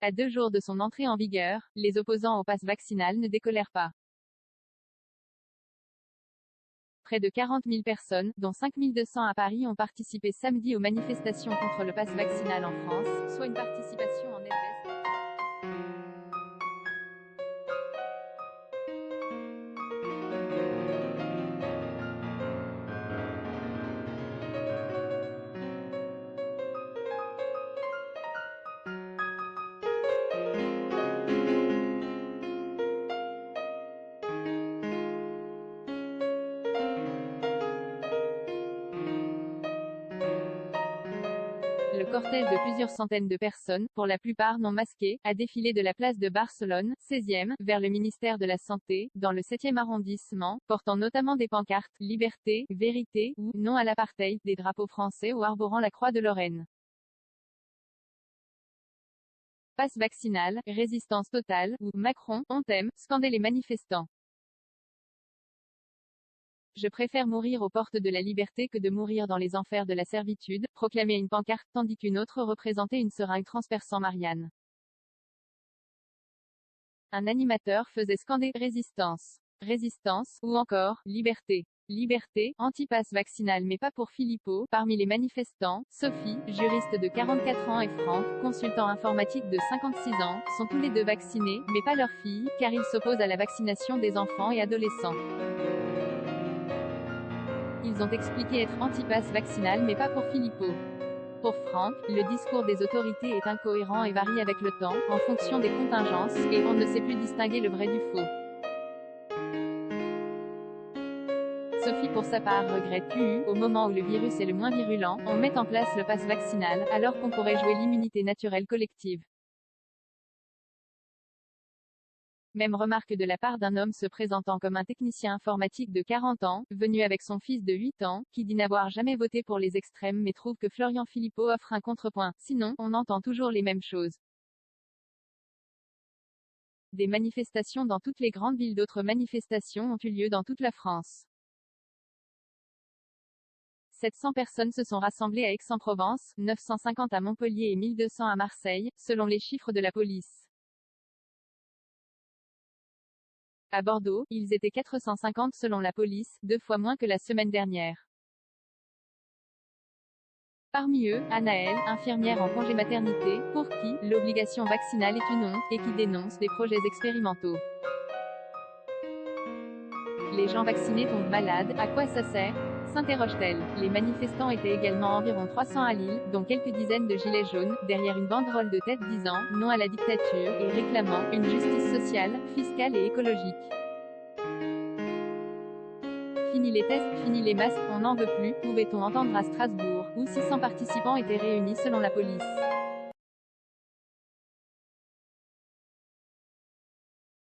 À 2 jours de son entrée en vigueur, les opposants au pass vaccinal ne décolèrent pas. Près de 40 000 personnes, dont 5 200 à Paris, ont participé samedi aux manifestations contre le pass vaccinal en France, soit une participation en Helvète. Le cortège de plusieurs centaines de personnes, pour la plupart non masquées, a défilé de la place de Barcelone, 16e, vers le ministère de la Santé, dans le 7e arrondissement, portant notamment des pancartes « Liberté »,« Vérité » ou « Non à l'apartheid », des drapeaux français ou arborant la croix de Lorraine. Passe vaccinal, résistance totale, ou « Macron, on t'aime », scandaient les manifestants. Je préfère mourir aux portes de la liberté que de mourir dans les enfers de la servitude, proclamait une pancarte, tandis qu'une autre représentait une seringue transperçant Marianne. Un animateur faisait scander « Résistance. Résistance » ou encore « Liberté. Liberté, anti-passe vaccinal mais pas pour Philippot ». Parmi les manifestants, Sophie, juriste de 44 ans et Franck, consultant informatique de 56 ans, sont tous les deux vaccinés, mais pas leur fille, car ils s'opposent à la vaccination des enfants et adolescents. Ils ont expliqué être anti-passe vaccinal mais pas pour Philippot. Pour Franck, le discours des autorités est incohérent et varie avec le temps, en fonction des contingences, et on ne sait plus distinguer le vrai du faux. Sophie pour sa part regrette qu'au moment où le virus est le moins virulent, on mette en place le pass vaccinal, alors qu'on pourrait jouer l'immunité naturelle collective. Même remarque de la part d'un homme se présentant comme un technicien informatique de 40 ans, venu avec son fils de 8 ans, qui dit n'avoir jamais voté pour les extrêmes mais trouve que Florian Philippot offre un contrepoint. Sinon, on entend toujours les mêmes choses. Des manifestations dans toutes les grandes villes. D'autres manifestations ont eu lieu dans toute la France. 700 personnes se sont rassemblées à Aix-en-Provence, 950 à Montpellier et 1200 à Marseille, selon les chiffres de la police. À Bordeaux, ils étaient 450 selon la police, 2 fois moins que la semaine dernière. Parmi eux, Anaëlle, infirmière en congé maternité, pour qui l'obligation vaccinale est une honte, et qui dénonce des projets expérimentaux. Les gens vaccinés tombent malades, à quoi ça sert ? S'interroge-t-elle. Les manifestants étaient également environ 300 à Lille, dont quelques dizaines de gilets jaunes, derrière une banderole de tête disant « Non à la dictature » et réclamant « Une justice sociale, fiscale et écologique ». Fini les tests, fini les masques, on n'en veut plus, pouvait-on entendre à Strasbourg, où 600 participants étaient réunis selon la police.